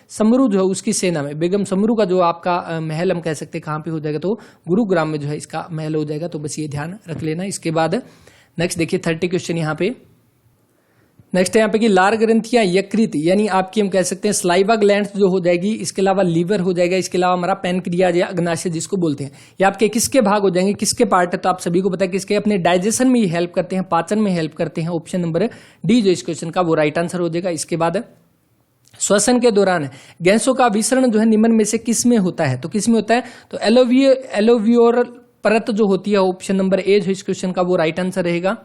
समरू जो है उसकी सेना में, बेगम समरू का जो आपका महल हम कह सकते हैं कहाँ पे हो जाएगा, तो गुरुग्राम में जो है इसका महल हो जाएगा। तो बस ये ध्यान रख लेना। इसके बाद नेक्स्ट देखिए 30 क्वेश्चन यहाँ पे। नेक्स्ट है यहाँ पे कि लार ग्रंथियां यकृत यानी आपकी हम कह सकते हैं स्लाइवा ग्लैंड्स जो हो जाएगी। इसके अलावा लीवर हो जाएगा। इसके अलावा हमारा पैनक्रियाज या अग्नाशय जिसको बोलते हैं, ये आपके किसके भाग हो जाएंगे, किसके पार्ट है, तो आप सभी को पता है किसके, अपने डाइजेशन में ये हेल्प करते हैं, पाचन में हेल्प करते हैं। ऑप्शन नंबर डी जो इस क्वेश्चन का वो राइट आंसर हो जाएगा। इसके बाद श्वसन के दौरान गैसों का विसरण जो है निम्न में से किस में होता है, तो किस में होता है, तो एलोवियोरल परत जो होती है ऑप्शन नंबर ए जो इस क्वेश्चन का वो राइट आंसर रहेगा।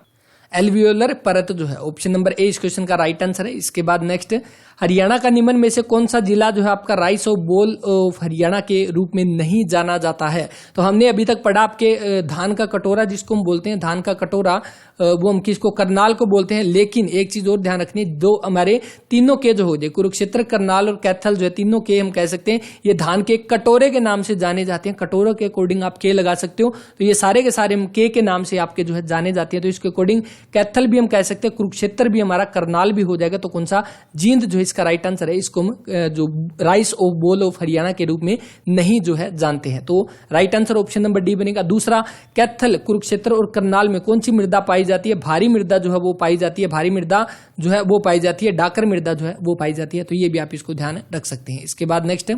एल्वियोलर परत जो है ऑप्शन नंबर ए इस क्वेश्चन का राइट आंसर है। इसके बाद नेक्स्ट हरियाणा का निम्न में से कौन सा जिला जो है आपका rice of bowl of Haryana के रूप में नहीं जाना जाता है, तो हमने अभी तक पढ़ा आपके धान का कटोरा जिसको हम बोलते हैं, धान का कटोरा वो हम किसको, करनाल को बोलते हैं। लेकिन एक चीज और ध्यान रखनी, दो हमारे तीनों के जो हो जाए कुरुक्षेत्र, करनाल और कैथल जो है तीनों के हम कह सकते हैं ये धान के कटोरे के नाम से जाने जाते हैं। कटोरों के अकॉर्डिंग आप के लगा सकते हो, तो ये सारे के सारे के नाम से आपके जो है जाने जाते हैं। तो इसके अकॉर्डिंग कैथल भी हम कह सकते हैं, कुरुक्षेत्र भी हमारा, करनाल भी हो जाएगा। तो कौन सा जींद जो है इसका राइट आंसर है। इसको हम जो rice of bowl of Haryana के रूप में नहीं जो है जानते हैं। तो right answer option number D बनेगा। दूसरा कैथल, कुरुक्षेत्र और करनाल में कौन सी मृदा पाई जाती है, भारी मृदा जो है वो पाई जाती है, भारी मृदा जो है वो पाई जाती है, डाकर मृदा जो है वो पाई जाती है। तो ये भी आप इसको ध्यान रख सकते हैं। इसके बाद नेक्स्ट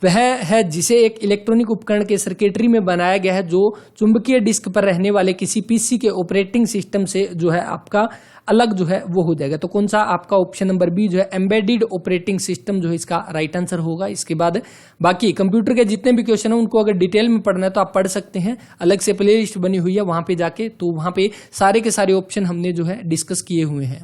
वह है जिसे एक इलेक्ट्रॉनिक उपकरण के सर्किटरी में बनाया गया है जो चुंबकीय डिस्क पर रहने वाले किसी पीसी के ऑपरेटिंग सिस्टम से जो है आपका अलग जो है वो हो जाएगा। तो कौन सा आपका ऑप्शन नंबर बी जो है एम्बेडेड ऑपरेटिंग सिस्टम जो है इसका राइट आंसर होगा। इसके बाद बाकी कंप्यूटर के जितने भी क्वेश्चन है उनको अगर डिटेल में पढ़ना है तो आप पढ़ सकते हैं, अलग से प्ले लिस्ट बनी हुई है वहां पे जाके, तो वहां पे सारे के सारे ऑप्शन हमने जो है डिस्कस किए हुए हैं।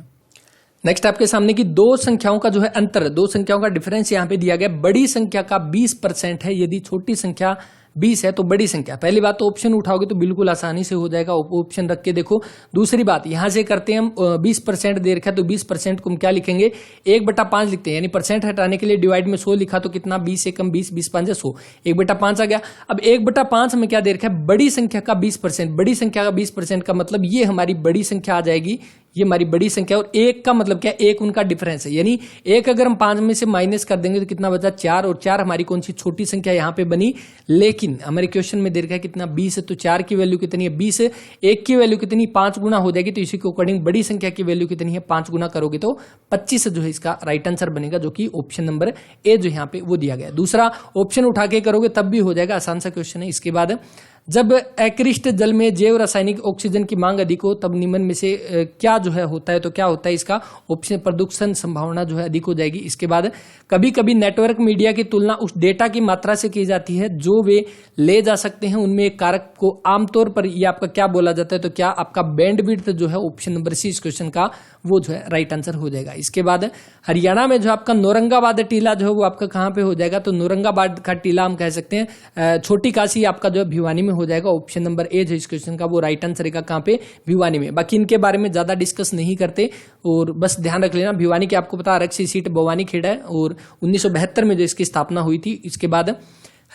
नेक्स्ट आपके सामने की दो संख्याओं का जो है अंतर, दो संख्याओं का डिफरेंस यहाँ पे दिया गया। बड़ी संख्या का 20% है यदि छोटी संख्या 20 है तो बड़ी संख्या। पहली बात तो ऑप्शन उठाओगे तो बिल्कुल आसानी से हो जाएगा, ऑप्शन रख के देखो। दूसरी बात यहां से करते हैं हम 20% दे रखा है तो 20% को हम क्या लिखेंगे 1/5 लिखते हैं, यानी परसेंट हटाने के लिए डिवाइड में 100 लिखा तो कितना 20 से कम 20, 20 5 100, 1/5 आ गया। अब 1/5 में क्या दे रखा है बड़ी संख्या का 20%, बड़ी संख्या का 20% का मतलब ये हमारी बड़ी संख्या आ जाएगी, ये हमारी बड़ी संख्या। और एक का मतलब क्या, एक उनका डिफरेंस है, यानी एक अगर हम 5 में से माइनस कर देंगे तो कितना बचा 4, और 4 हमारी कौन सी छोटी संख्या यहां पे बनी। लेकिन हमारे क्वेश्चन में दे रखा है कितना 20 है, तो 4 की वैल्यू कितनी है 20, 1 की वैल्यू कितनी 5 गुना हो जाएगी, तो इसी के अकॉर्डिंग बड़ी संख्या की वैल्यू कितनी है 5 गुना करोगे तो 25 जो है इसका राइट आंसर बनेगा, जो कि ऑप्शन नंबर ए जो यहाँ पे वो दिया गया। दूसरा ऑप्शन उठा के करोगे तब भी हो जाएगा, आसान सा क्वेश्चन है। इसके बाद जब अक्रिष्ट जल में जैव रासायनिक ऑक्सीजन की मांग अधिक हो तब निम्न में से क्या जो है होता है, तो क्या होता है इसका ऑप्शन प्रदूषण संभावना जो है अधिक हो जाएगी। इसके बाद कभी कभी नेटवर्क मीडिया की तुलना उस डेटा की मात्रा से की जाती है जो वे ले जा सकते हैं, उनमें एक कारक को आमतौर पर ये आपका क्या बोला जाता है, तो क्या आपका बैंडविड्थ जो है ऑप्शन नंबर सी इस क्वेश्चन का वो जो है राइट आंसर हो जाएगा। इसके बाद हरियाणा में जो आपका नौरंगाबाद टीला जो है वो आपका कहाँ पे हो जाएगा, तो नौरंगाबाद का टीला हम कह सकते हैं छोटी काशी आपका जो है भिवानी में हो जाएगा, ऑप्शन नंबर ए जो इस क्वेश्चन का वो राइट आंसर है कहाँ पे भिवानी में। बाकी इनके बारे में ज्यादा डिस्कस नहीं करते और बस ध्यान रख लेना भिवानी की आपको पता आरक्षित सीट भवानी खेड़ा है और 1972 में जो इसकी स्थापना हुई थी। इसके बाद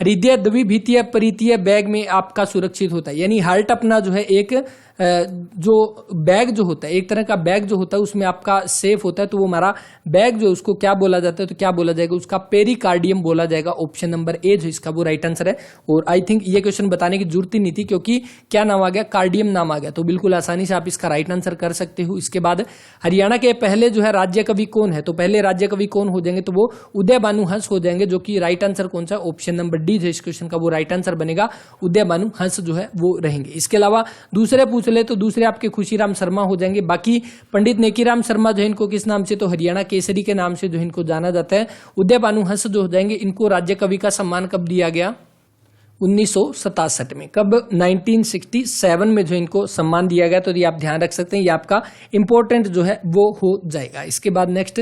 हृदय द्विभीतीय परितीय बैग में आपका सुरक्षित होता है, यानी हार्ट अपना जो है एक जो बैग जो होता है एक तरह का बैग जो होता है उसमें आपका सेफ होता है, तो वो हमारा बैग जो उसको क्या बोला जाता है, तो क्या बोला जाएगा उसका पेरिकार्डियम बोला जाएगा, ऑप्शन नंबर ए जो इसका वो राइट आंसर है। और आई थिंक ये क्वेश्चन बताने की जरूरत ही नहीं थी क्योंकि क्या नाम आ गया कार्डियम नाम आ गया, तो बिल्कुल आसानी से आप इसका राइट आंसर कर सकते हो। इसके बाद हरियाणा के पहले जो है राज्य कवि कौन है, तो पहले राज्य कवि कौन हो जाएंगे, तो वो उदय भानु हंस हो जाएंगे, जो कि राइट आंसर कौन सा ऑप्शन नंबर डी जो इस क्वेश्चन का वो राइट आंसर बनेगा, उदय भानु हंस जो है वो रहेंगे। इसके अलावा दूसरे पूछ ले तो दूसरे आपके खुशीराम शर्मा हो जाएंगे। बाकी पंडित नेकीराम शर्मा जो इनको किस नाम से, तो हरियाणा केसरी के नाम से जो इनको जाना जाता है। उदय भानु हंस जो हो जाएंगे इनको राज्य कवि का सम्मान कब दिया गया, 1967 में। कब, 1967 में जो इनको सम्मान दिया गया, तो ये आप ध्यान रख सकते हैं, ये आपका इंपॉर्टेंट जो है वो हो जाएगा। इसके बाद नेक्स्ट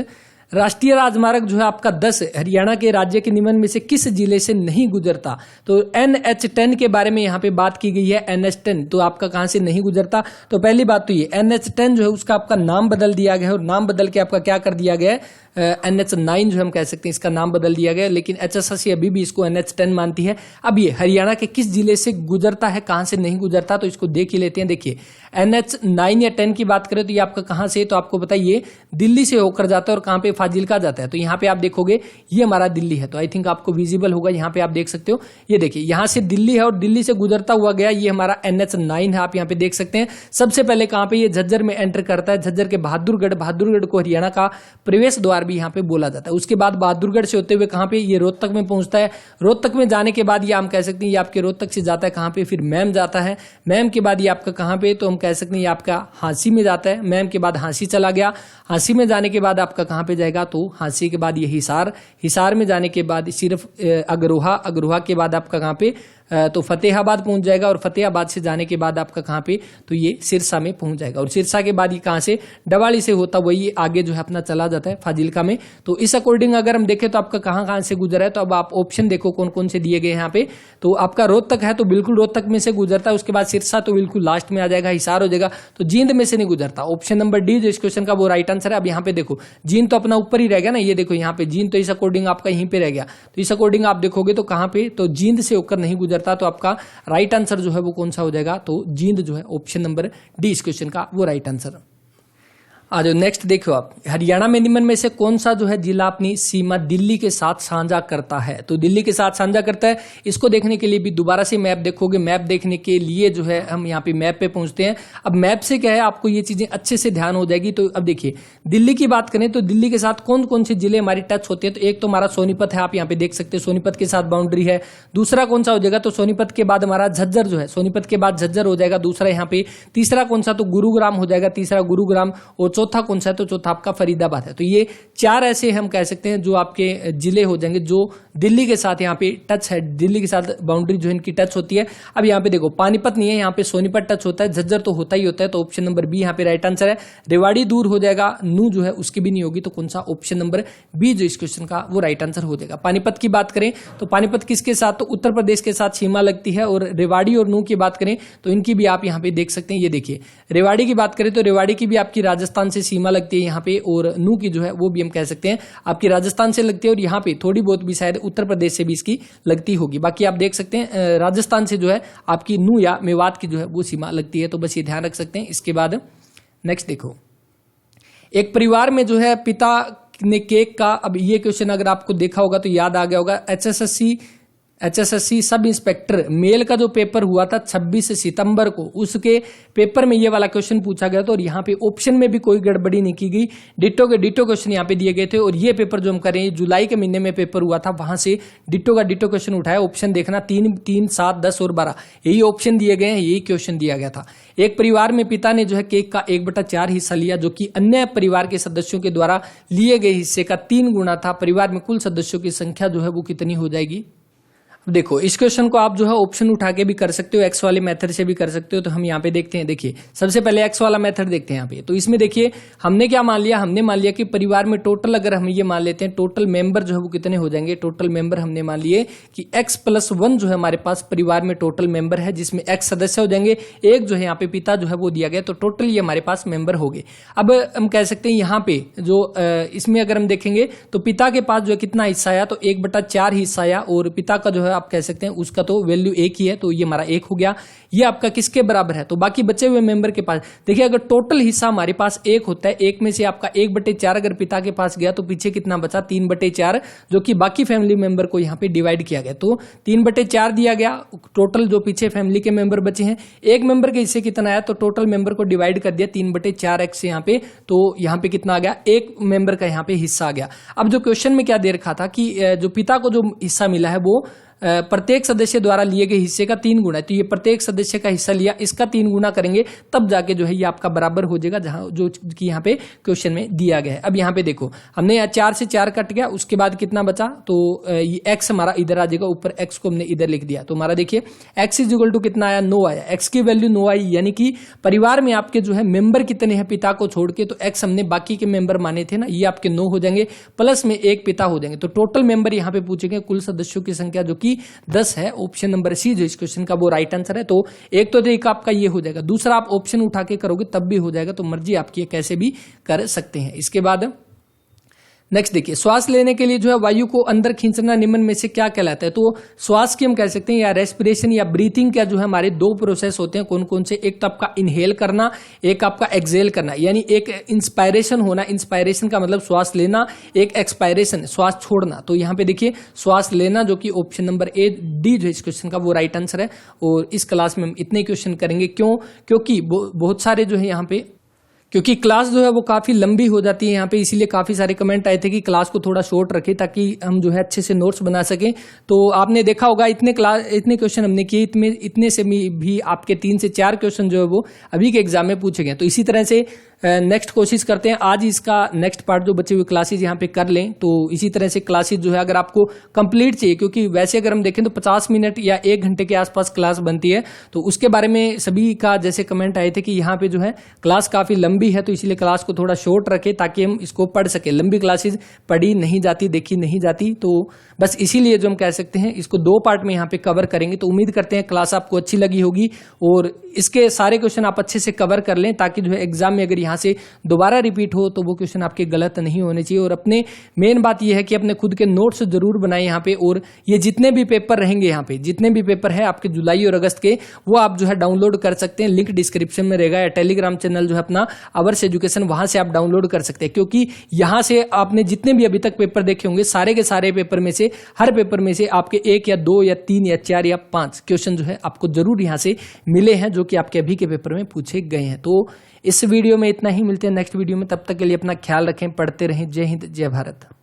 राष्ट्रीय राजमार्ग जो है आपका 10 हरियाणा के राज्य के निम्न में से किस जिले से नहीं गुजरता, तो NH10 के बारे में यहाँ पे बात की गई है, NH10 तो आपका कहाँ से नहीं गुजरता, तो पहली बात तो ये NH10 जो है उसका आपका नाम बदल दिया गया है और नाम बदल के आपका क्या कर दिया गया है NH9 जो हम कह सकते हैं इसका नाम बदल दिया गया, लेकिन HSSC अभी भी इसको NH10 मानती है। अब ये हरियाणा के किस जिले से गुजरता है, कहां से नहीं गुजरता, तो इसको देख ही लेते हैं। देखिए NH9 या 10 की बात करें तो ये आपका कहां से, तो आपको बताइए दिल्ली से होकर जाता है और कहां पे फाजिल्का जाता है, तो यहाँ पे आप देखोगे ये हमारा दिल्ली है, तो आई थिंक आपको विजिबल होगा, यहाँ पे आप देख सकते हो, ये देखिए यहाँ से दिल्ली है और दिल्ली से गुजरता हुआ गया, ये हमारा NH9 है, आप यहाँ पे देख सकते हैं। सबसे पहले कहां पे ये झज्जर में एंटर करता है, झज्जर के बहादुरगढ़ को हरियाणा का प्रवेश द्वार भी यहाँ पे बोला जाता है। उसके बाद बहादुरगढ़ से होते हुए कहां पे ये रोहतक में पहुंचता है, रोहतक में जाने के बाद ये हम कह सकते हैं ये आपके रोहतक से जाता है कहां पे, फिर मैम जाता है, मैम के बाद ये आपका कहां पे, तो हम कह सकते हैं ये आपका हांसी में जाता है, मैम के बाद हांसी चला गया, हांसी में जाने के बाद आपका कहां पे जाएगा, तो हांसी के बाद ये हिसार, हिसार में जाने के बाद सिर्फ अगरोहा, अगरोहा के बाद आपका कहां पे, तो फतेहाबाद पहुंच जाएगा और फतेहाबाद से जाने के बाद आपका कहां पे, तो ये सिरसा में पहुंच जाएगा और सिरसा के बाद ये कहां से, डवाली से होता वही आगे जो है अपना चला जाता है फाजिल्का में। तो इस अकॉर्डिंग अगर हम देखें तो आपका कहां कहां से गुजरा है, तो अब आप ऑप्शन देखो कौन कौन से दिए गए यहाँ पे, तो आपका रोहतक है तो बिल्कुल रोहतक में से गुजरता है, उसके बाद सिरसा तो बिल्कुल लास्ट में आ जाएगा, हिसार हो जाएगा, तो जींद में से नहीं गुजरता, ऑप्शन नंबर डी जो इस क्वेश्चन का वो राइट आंसर है। अब यहाँ पे देखो जींद तो अपना ऊपर ही रह गया ना, ये देखो यहाँ पे जींद, तो इस अकॉर्डिंग आपका यहीं पे रह गया, तो इस अकॉर्डिंग आप देखोगे तो कहां पे, तो जींद से होकर नहीं गुजरता, तो आपका राइट आंसर जो है वो कौन सा हो जाएगा, तो जींद जो है ऑप्शन नंबर डी इस क्वेश्चन का वो राइट आंसर। आ जाओ नेक्स्ट देखो आप, हरियाणा में निम्न में से कौन सा जो है जिला अपनी सीमा दिल्ली के साथ साझा करता है, तो दिल्ली के साथ साझा करता है, इसको देखने के लिए भी दोबारा से मैप देखोगे, मैप देखने के लिए जो है हम यहाँ पे मैप पे पहुंचते हैं। अब मैप से क्या है आपको ये चीजें अच्छे से ध्यान हो जाएगी। तो अब देखिए दिल्ली की बात करें तो दिल्ली के साथ कौन कौन से जिले हमारी टच होते हैं, तो एक तो हमारा सोनीपत है, आप यहाँ पे देख सकते हैं सोनीपत के साथ बाउंड्री है। दूसरा कौन सा हो जाएगा, तो सोनीपत के बाद हमारा झज्जर जो है, सोनीपत के बाद झज्जर हो जाएगा दूसरा यहाँ पे। तीसरा कौन सा, तो गुरुग्राम हो जाएगा तीसरा, गुरुग्राम। और चौथा कौन सा है, तो चौथा आपका फरीदाबाद है। तो ये 4 ऐसे हम कह सकते हैं जो आपके जिले हो जाएंगे जो दिल्ली के साथ यहाँ पे टच है, दिल्ली के साथ बाउंड्री जो इनकी टच होती है। अब यहाँ पे देखो पानीपत नहीं है, यहाँ पे सोनीपत टच होता है, झज्जर तो होता ही होता है, तो ऑप्शन नंबर बी यहाँ पे राइट आंसर है। रेवाड़ी दूर हो जाएगा, नू जो है उसकी भी नहीं होगी, तो कौन सा, ऑप्शन नंबर बी जो इस क्वेश्चन का वो राइट आंसर हो जाएगा। पानीपत की बात करें तो पानीपत किसके साथ, तो उत्तर प्रदेश के साथ सीमा लगती है। और रेवाड़ी और नू की बात करें तो इनकी भी आप यहाँ पे देख सकते हैं, ये देखिए रेवाड़ी की बात करें तो रेवाड़ी की भी आपकी राजस्थान से सीमा लगती है यहाँ पे, और नू की जो है वो भी हम कह सकते हैं आपकी राजस्थान से लगती है, और यहाँ पे थोड़ी बहुत भी शायद उत्तर प्रदेश से भी इसकी लगती होगी। बाकी आप देख सकते हैं राजस्थान से जो है आपकी नू या मेवात की जो है वो सीमा लगती है, तो बस ये ध्यान रख सकते हैं। इसके बाद नेक्स्ट देखो, एक परिवार में जो है पिता ने केक का, अब ये क्वेश्चन अगर आपको देखा होगा तो याद आ गया होगा, एचएसएससी सब इंस्पेक्टर मेल का जो पेपर हुआ था 26 सितंबर को, उसके पेपर में ये वाला क्वेश्चन पूछा गया था, और यहाँ पे ऑप्शन में भी कोई गड़बड़ी नहीं की गई, डिट्टो के डिट्टो क्वेश्चन यहाँ पे दिए गए थे। और ये पेपर जो हम कर रहे हैं जुलाई के महीने में पेपर हुआ था, वहां से डिट्टो का डिट्टो क्वेश्चन उठाया। ऑप्शन देखना 3, 3, 7, 10 और 12 यही ऑप्शन दिए गए हैं, यही क्वेश्चन दिया गया था। एक परिवार में पिता ने जो है केक का 1/4 हिस्सा लिया, जो कि अन्य परिवार के सदस्यों के द्वारा लिए गए हिस्से का 3 गुना था। परिवार में कुल सदस्यों की संख्या जो है वो कितनी हो जाएगी। देखो इस क्वेश्चन को आप जो है ऑप्शन उठा के भी कर सकते हो, एक्स वाले मेथड से भी कर सकते हो। तो हम यहाँ पे देखते हैं, देखिए सबसे पहले एक्स वाला मेथड देखते हैं यहाँ पे। तो इसमें देखिए हमने क्या मान लिया, हमने मान लिया कि परिवार में टोटल, अगर हम ये मान लेते हैं टोटल मेंबर जो है वो कितने हो जाएंगे, टोटल मेंबर हमने मान लिए कि x+1 जो है हमारे पास परिवार में टोटल मेंबर है, जिसमें x सदस्य हो जाएंगे, एक जो है यहाँ पे पिता जो है वो दिया गया, तो टोटल ये हमारे पास मेंबर हो गए। अब हम कह सकते हैं यहाँ पे जो इसमें अगर हम देखेंगे तो पिता के पास जो है कितना हिस्सा आया, तो 1/4 हिस्सा आया, और पिता का जो है आप कह सकते हैं उसका तो वैल्यू 1 ही है, तो ये हमारा 1 हो गया। ये आपका किसके बराबर है, तो बाकी बचे हुए मेंबर के पास देखिए, अगर टोटल हिस्सा हमारे पास 1 होता है, 1 में से आपका 1/4 अगर पिता के पास गया, तो पीछे कितना बचा, 3/4, जो कि बाकी फैमिली मेंबर को यहाँ पे डिवाइड किया गया, तो 3/4 दिया गया। टोटल जो पीछे फैमिली के मेंबर बचे हैं, एक मेंबर के हिस्से कितना आया, तो टोटल मेंबर को डिवाइड कर दिया 3/4x यहाँ पे, तो यहाँ पे कितना आ गया, एक मेंबर का यहाँ पे हिस्सा आ गया। अब जो क्वेश्चन में क्या दे रखा था कि जो पिता को जो हिस्सा मिला है वो प्रत्येक सदस्य द्वारा लिए गए हिस्से का 3 गुना है, तो ये प्रत्येक सदस्य का हिस्सा लिया, इसका 3 गुना करेंगे तब जाके जो है ये आपका बराबर हो जाएगा, जहां जो कि यहाँ पे क्वेश्चन में दिया गया है। अब यहाँ पे देखो हमने यहाँ 4 से 4 कट गया, उसके बाद कितना बचा, तो ये x हमारा इधर आ जाएगा, ऊपर x को हमने इधर लिख दिया, तो हमारा देखिए x = कितना आया, 9 आया, x की वैल्यू 9 आई, यानी कि परिवार में आपके जो है मेंबर कितने हैं पिता को छोड़ के, तो x हमने बाकी के मेंबर माने थे ना, ये आपके 9 हो जाएंगे, प्लस में 1 पिता हो जाएंगे, तो टोटल मेंबर यहाँ पे पूछेंगे कुल सदस्यों की संख्या जो कि 10 है। ऑप्शन नंबर सी जो इस क्वेश्चन का वो राइट आंसर है। तो एक तो एक आपका ये हो जाएगा, दूसरा आप ऑप्शन उठा के करोगे तब भी हो जाएगा, तो मर्जी आपकी कैसे भी कर सकते हैं। इसके बाद नेक्स्ट देखिए, श्वास लेने के लिए जो है वायु को अंदर खींचना निम्न में से क्या कहलाता है, तो श्वास की हम कह सकते हैं या रेस्पिरेशन या ब्रीथिंग का जो है हमारे 2 प्रोसेस होते हैं, कौन कौन से, एक तो आपका इनहेल करना, एक आपका एक्सहेल करना, यानी एक इंस्पायरेशन होना, इंस्पायरेशन का मतलब श्वास लेना, एक एक्सपायरेशन श्वास छोड़ना। तो यहाँ पे देखिए श्वास लेना जो कि ऑप्शन नंबर ए डी जो इस क्वेश्चन का वो राइट आंसर है। और इस क्लास में हम इतने क्वेश्चन करेंगे, क्यों, क्योंकि बहुत सारे जो है यहाँ पे, क्योंकि क्लास जो है वो काफी लंबी हो जाती है यहाँ पे, इसीलिए काफी सारे कमेंट आए थे कि क्लास को थोड़ा शॉर्ट रखें ताकि हम जो है अच्छे से नोट्स बना सकें। तो आपने देखा होगा इतने क्वेश्चन हमने किए, इतने से भी आपके 3 से 4 क्वेश्चन जो है वो अभी के एग्जाम में पूछे गए। तो इसी तरह से नेक्स्ट कोशिश करते हैं आज इसका नेक्स्ट पार्ट जो बचे हुए क्लासेज यहाँ पे कर लें। तो इसी तरह से क्लासेज जो है अगर आपको कंप्लीट चाहिए, क्योंकि वैसे अगर हम देखें तो 50 मिनट या 1 घंटे के आसपास क्लास बनती है, तो उसके बारे में सभी का जैसे कमेंट आए थे कि यहाँ पे जो है क्लास काफी लंबी है, तो इसीलिए क्लास को थोड़ा शॉर्ट रखें ताकि हम इसको पढ़ सके। लंबी क्लासेज पढ़ी नहीं जाती, देखी नहीं जाती, तो बस इसीलिए जो हम कह सकते हैं इसको 2 पार्ट में यहाँ पे कवर करेंगे। तो उम्मीद करते हैं क्लास आपको अच्छी लगी होगी और इसके सारे क्वेश्चन आप अच्छे से कवर कर लें, ताकि जो है एग्जाम में अगर यहाँ से दोबारा रिपीट हो तो वो क्वेश्चन आपके गलत नहीं होने चाहिए। और अपने मेन बात यह है कि अपने खुद के नोट्स जरूर बनाएं यहाँ पे, और ये जितने भी पेपर रहेंगे यहाँ पे, जितने भी पेपर है आपके जुलाई और अगस्त के, वो आप जो है डाउनलोड कर सकते हैं, लिंक डिस्क्रिप्शन में रहेगा, या टेलीग्राम चैनल जो है अपना आवर्स एजुकेशन, वहां से आप डाउनलोड कर सकते हैं। क्योंकि यहाँ से आपने जितने भी अभी तक पेपर देखे होंगे, सारे के सारे पेपर में से, हर पेपर में से आपके 1 या 2 या 3 या 4 या 5 क्वेश्चन जो है आपको जरूर यहाँ से मिले हैं, जो कि आपके अभी के पेपर में पूछे गए हैं। तो इस वीडियो में इतना ही, मिलते हैं नेक्स्ट वीडियो में, तब तक के लिए अपना ख्याल रखें, पढ़ते रहें। जय हिंद, जय भारत।